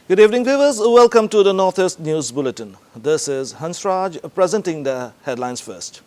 Good evening, viewers. Welcome to the Northeast News Bulletin. This is Hansraj presenting the headlines first.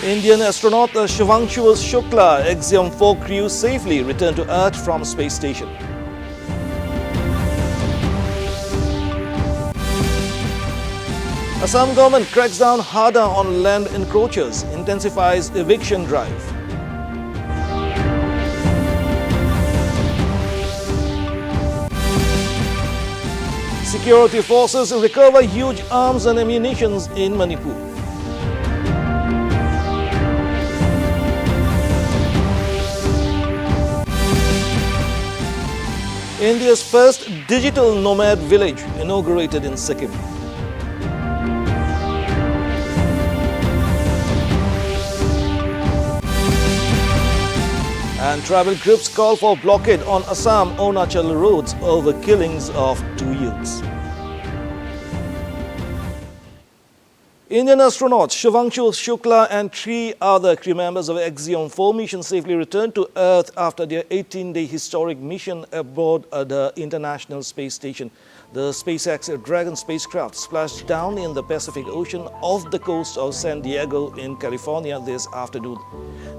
Indian astronaut Shivanshu Shukla, Axiom 4 crew safely returned to Earth from space station. Assam government cracks down harder on land encroachers, intensifies eviction drive. Security forces recover huge arms and ammunition in Manipur. India's first digital nomad village inaugurated in Sikkim. And travel groups call for blockade on Assam-Arunachal roads over killings of 2 youths. Indian astronauts Shivanshu Shukla and 3 other crew members of Axiom 4 mission safely returned to Earth after their 18-day historic mission aboard the International Space Station. The SpaceX Dragon spacecraft splashed down in the Pacific Ocean off the coast of San Diego in California this afternoon.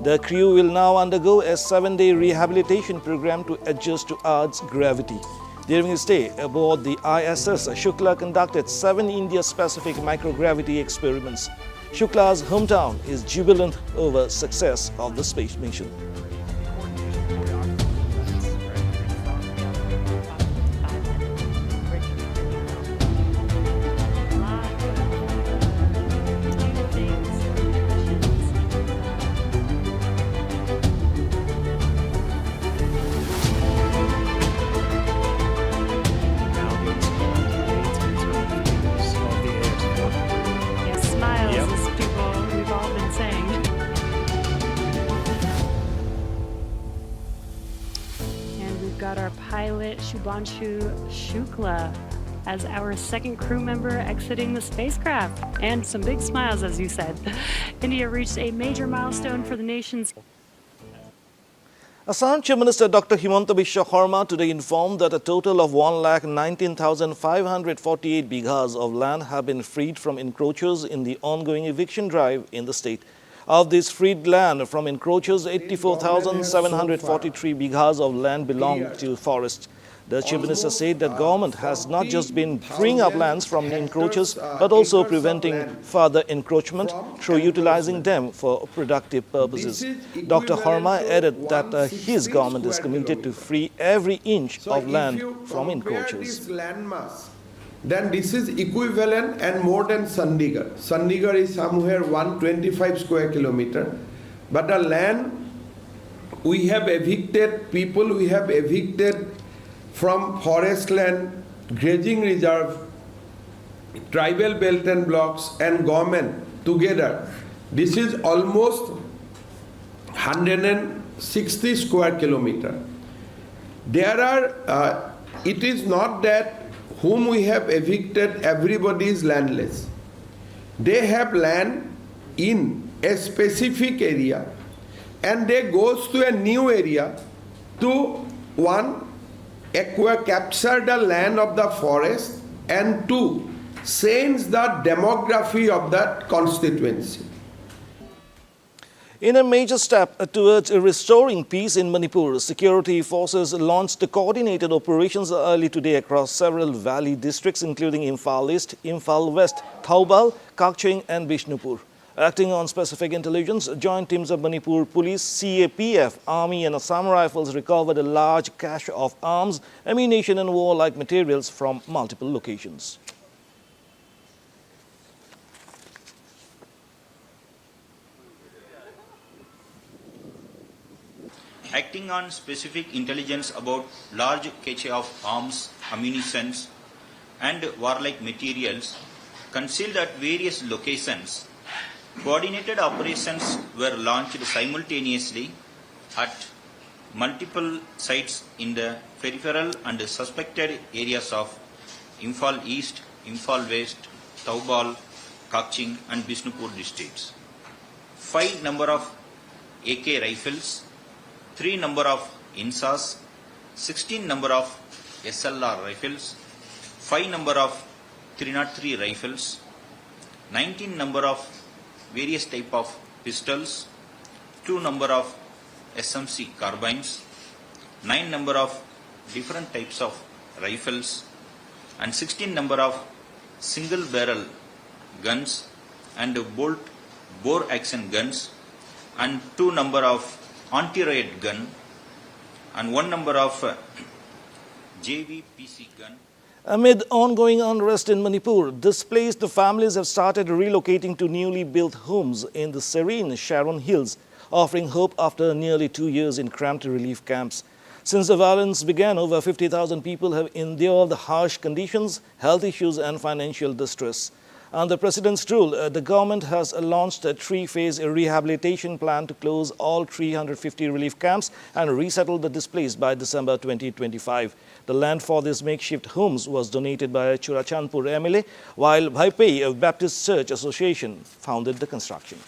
The crew will now undergo a 7-day rehabilitation program to adjust to Earth's gravity. During his stay aboard the ISS, Shukla conducted 7 India-specific microgravity experiments. Shukla's hometown is jubilant over success of the space mission. Got our pilot Shivanshu Shukla as our second crew member exiting the spacecraft, and some big smiles, as you said. India reached a major milestone for the nation's. Assam Chief Minister Dr. Himanta Biswa Sarma today informed that a total of 119,548 bighas of land have been freed from encroachers in the ongoing eviction drive in the state. Of this freed land from encroachers, 84,743 bighas of land belong to forests. The Chief Minister said that government has not just been freeing up lands from encroachers, but also preventing further encroachment through utilizing them for productive purposes. Dr. Sarma added that his government is committed to free every inch of land from encroachers. Then this is equivalent and more than Chandigarh. Chandigarh is somewhere 125 square kilometer. But the land we have evicted, people we have evicted from forest land, grazing reserve, tribal belt and blocks and government together. This is almost 160 square kilometer. There are, it is not that whom we have evicted, everybody is landless. They have land in a specific area and they goes to a new area to capture the land of the forest and to change the demography of that constituency. In a major step towards restoring peace in Manipur, security forces launched coordinated operations early today across several valley districts, including Imphal East, Imphal West, Thoubal, Kakching and Bishnupur. Acting on specific intelligence, joint teams of Manipur Police, CAPF, Army and Assam Rifles recovered a large cache of arms, ammunition and warlike materials from multiple locations. Acting on specific intelligence about large cache of arms, ammunition and warlike materials concealed at various locations, coordinated operations were launched simultaneously at multiple sites in the peripheral and suspected areas of Imphal East, Imphal West, Thoubal, Kakching and Bishnupur districts. 5 number of AK rifles, 3 number of INSAs, 16 number of SLR rifles, 5 number of 303 rifles, 19 number of various type of pistols, 2 number of SMC carbines, 9 number of different types of rifles, and 16 number of single barrel guns and bore action guns, and 2 number of anti-riot gun, and 1 number of JVPC gun. Amid ongoing unrest in Manipur, displaced families have started relocating to newly built homes in the serene Sharon Hills, offering hope after nearly 2 years in cramped relief camps. Since the violence began, over 50,000 people have endured the harsh conditions, health issues and financial distress. Under the President's rule, the government has launched a 3-phase rehabilitation plan to close all 350 relief camps and resettle the displaced by December 2025. The land for these makeshift homes was donated by Churachandpur MLA, while Bhaipei, a Baptist Church Association, founded the construction.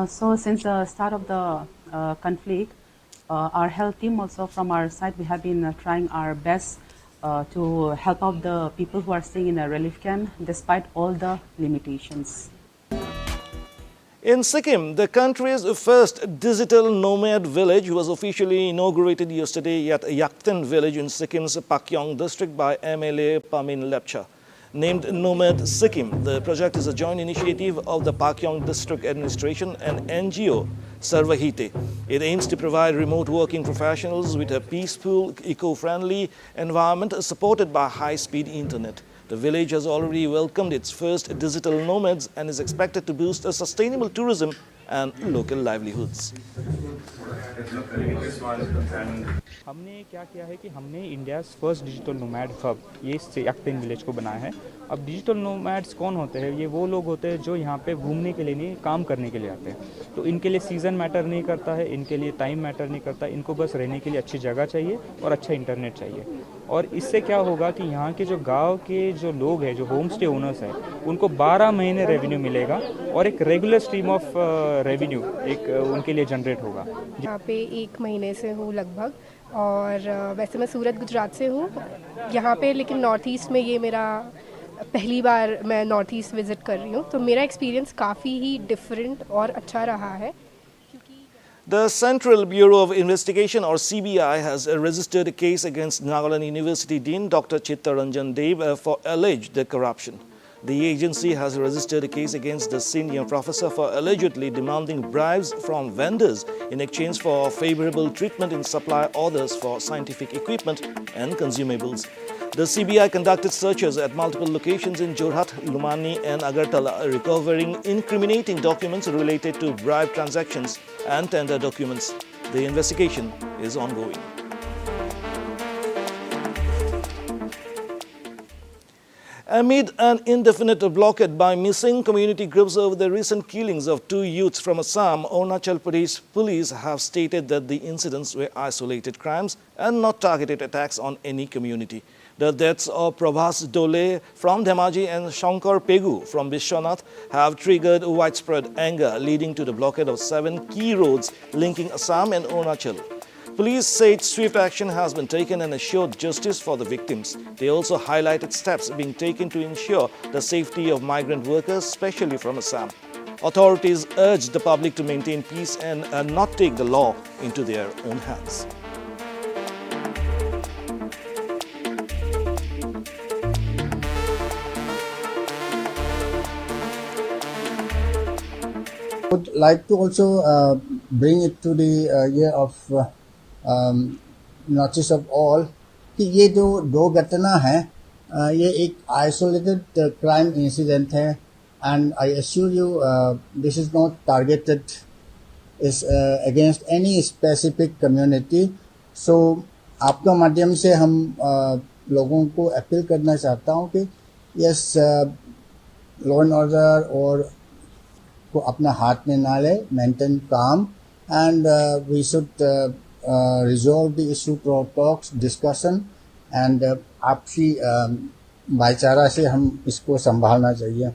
So since the start of the conflict, our health team also from our side, we have been trying our best to help out the people who are staying in a relief camp despite all the limitations. In Sikkim, the country's first digital nomad village was officially inaugurated yesterday at Yakten village in Sikkim's Pakyong district by MLA Pamin Lepcha. Named Nomad Sikkim, the project is a joint initiative of the Pakyong District Administration and NGO Sarvahite. It aims to provide remote working professionals with a peaceful, eco-friendly environment supported by high-speed internet. The village has already welcomed its first digital nomads and is expected to boost a sustainable tourism and local livelihoods. हमने क्या किया है कि हमने India's first digital nomad hub ये याक्तिन village को बनाया है। अब डिजिटल नोमैड्स कौन होते हैं? ये वो लोग होते हैं जो यहाँ पे घूमने के लिए नहीं, काम करने के लिए आते हैं। तो इनके लिए सीज़न मैटर नहीं करता है, इनके लिए टाइम मैटर नहीं करता, इनको बस रहने के लिए अच्छी जगह चाहिए और अच्छा इंटरनेट चाहिए। और इससे क्या होगा कि यहाँ के जो गाँव के जो लोग हैं, जो होम स्टे ओनर्स हैं, उनको 12 महीने रेवेन्यू मिलेगा और एक रेगुलर स्ट्रीम ऑफ रेवेन्यू एक उनके लिए जनरेट होगा। यहाँ पे 1 महीने से हूँ लगभग, और वैसे मैं सूरत गुजरात से हूँ यहाँ पे, लेकिन नॉर्थ ईस्ट में ये मेरा पहली बार मैं नॉर्थ ईस्ट विज़िट कर रही हूँ, तो मेरा एक्सपीरियंस काफ़ी ही डिफरेंट और अच्छा रहा है। The Central Bureau of Investigation or CBI has registered a case against Nagalan University Dean Dr. Chittaranjan Dev for alleged corruption. The agency has registered a case against the senior professor for allegedly demanding bribes from vendors in exchange for favorable treatment in supply orders for scientific equipment and consumables. The CBI conducted searches at multiple locations in Jorhat, Lumani and Agartala, recovering incriminating documents related to bribe transactions and tender documents. The investigation is ongoing. Amid an indefinite blockade by missing community groups over the recent killings of 2 youths from Assam, Arunachal Pradesh police have stated that the incidents were isolated crimes and not targeted attacks on any community. The deaths of Prabhas Dole from Dhemaji and Shankar Pegu from Vishwanath have triggered widespread anger, leading to the blockade of 7 key roads linking Assam and Arunachal. Police said swift action has been taken and assured justice for the victims. They also highlighted steps being taken to ensure the safety of migrant workers, especially from Assam. Authorities urged the public to maintain peace and not take the law into their own hands. I would like to also bring it to the ear of notice of all कि ये जो 2 घटना है ये एक isolated crime incident है, and I assure you this is not targeted is against any specific community. So आपके माध्यम से हम लोगों को अपील करना चाहता हूँ कि yes law and order और को अपना हाथ में ना ले, maintain calm, and we should resolve the issue through talks, discussion, and आपसी भाईचारा से हम इसको संभालना चाहिए।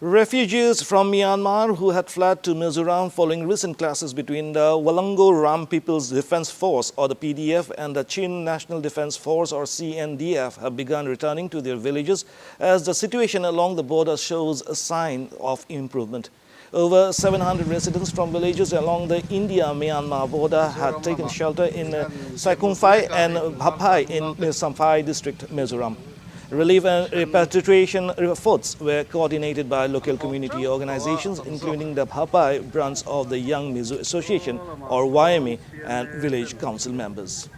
Refugees from Myanmar who had fled to Mizoram following recent clashes between the Walango Ram People's Defence Force or the PDF and the Chin National Defence Force or CNDF have begun returning to their villages as the situation along the border shows a sign of improvement. Over 700 residents from villages along the India-Myanmar border had taken shelter in Saikumphai and Bhapai in Samphai district, Mizoram. Relief and repatriation efforts were coordinated by local community organizations, including the Bhapai branch of the Young Mizo Association or YMA and village council members.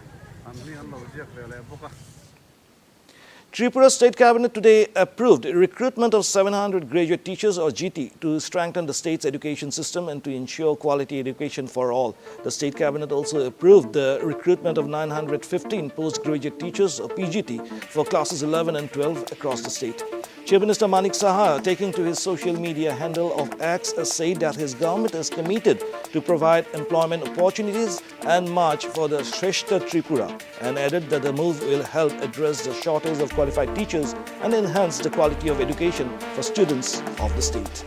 Tripura State Cabinet today approved recruitment of 700 graduate teachers or GT to strengthen the state's education system and to ensure quality education for all. The State Cabinet also approved the recruitment of 915 postgraduate teachers or PGT for classes 11 and 12 across the state. Chief Minister Manik Saha, taking to his social media handle of X, said that his government is committed to provide employment opportunities and march for the Shrestha Tripura, and added that the move will help address the shortage of qualified teachers and enhance the quality of education for students of the state.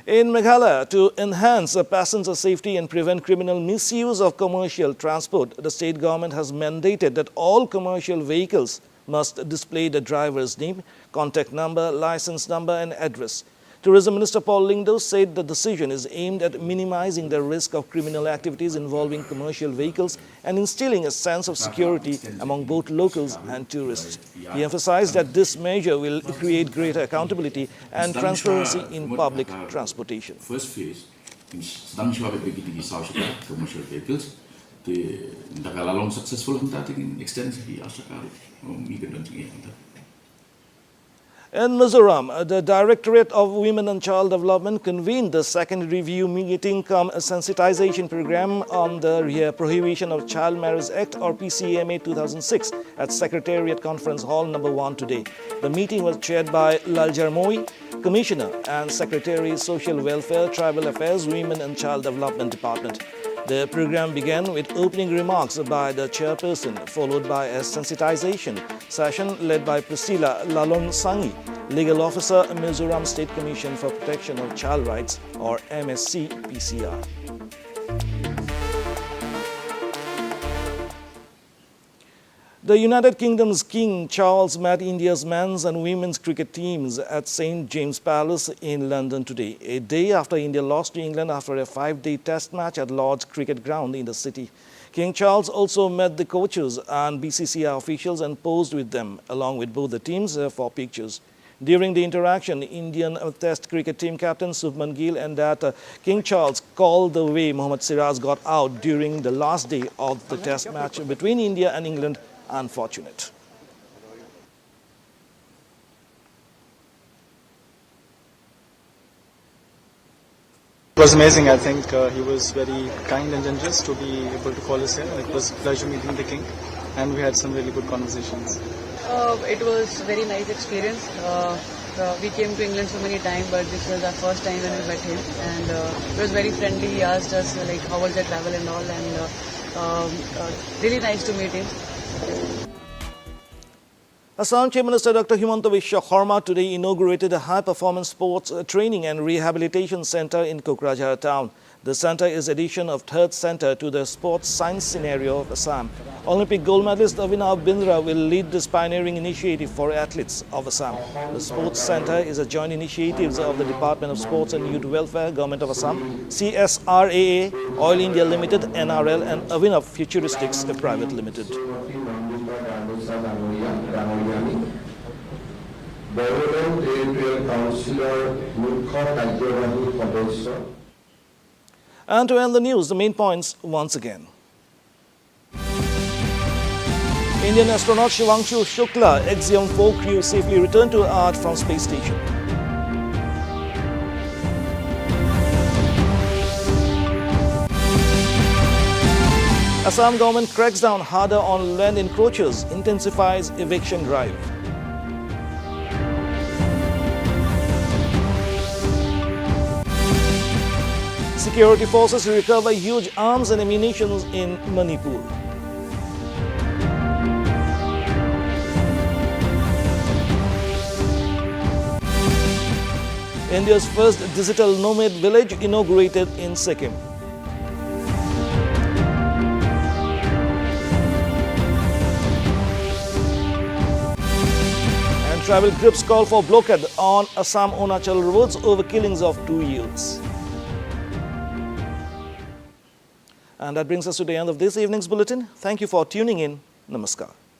In Meghalaya, to enhance passenger safety and prevent criminal misuse of commercial transport, the state government has mandated that all commercial vehicles must display the driver's name, contact number, license number and address. Tourism Minister Paul Lyngdoh said the decision is aimed at minimizing the risk of criminal activities involving commercial vehicles and instilling a sense of security among both locals and tourists. He emphasized that this measure will create greater accountability and transparency in public transportation. First phase, sedang siya begitu commercial vehicles. The Nagaland successful hanta tingin extensively asakar In Mizoram, the Directorate of Women and Child Development convened the second review meeting cum sensitization program on the Prohibition of Child Marriage Act or PCMA 2006 at Secretariat Conference Hall number 1 today. The meeting was chaired by Laljar Moi, Commissioner and Secretary Social Welfare, Tribal Affairs, Women and Child Development Department. The program began with opening remarks by the chairperson, followed by a sensitization session led by Priscilla Lalonsangi, Legal Officer, Mizoram State Commission for Protection of Child Rights or MSC-PCR. The United Kingdom's King Charles met India's men's and women's cricket teams at St. James Palace in London today, a day after India lost to England after a 5-day test match at Lord's Cricket Ground in the city. King Charles also met the coaches and BCCI officials and posed with them, along with both the teams, for pictures. During the interaction, Indian Test cricket team captain Shubman Gill and that King Charles called the way Mohammad Siraj got out during the last day of the test match between India and England unfortunate. It was amazing. I think he was very kind and generous to be able to call us here. It was a pleasure meeting the king, and we had some really good conversations. It was a very nice experience. We came to England so many times, but this was our first time when we met him, and it was very friendly. He asked us like how was the travel and all, and really nice to meet him. Assam Chief Minister Dr. Himanta Biswa Sarma today inaugurated a high-performance sports training and rehabilitation center in Kokrajhar town. The center is addition of third center to the sports science scenario of Assam. Olympic gold medalist Avinav Bindra will lead this pioneering initiative for athletes of Assam. The sports center is a joint initiative of the Department of Sports and Youth Welfare, Government of Assam, CSRAA, Oil India Limited, NRL and Avinav Futuristics Private Limited. And to end the news, the main points once again. Indian astronaut Shivangshu Shukla, Axiom 4 crew safely returned to Earth from space station. Assam government cracks down harder on land encroachers, intensifies eviction drive. Security forces recover huge arms and ammunition in Manipur. India's first digital nomad village inaugurated in Sikkim. And tribal groups call for blockade on Assam-Arunachal roads over killings of 2 youths. And that brings us to the end of this evening's bulletin. Thank you for tuning in. Namaskar.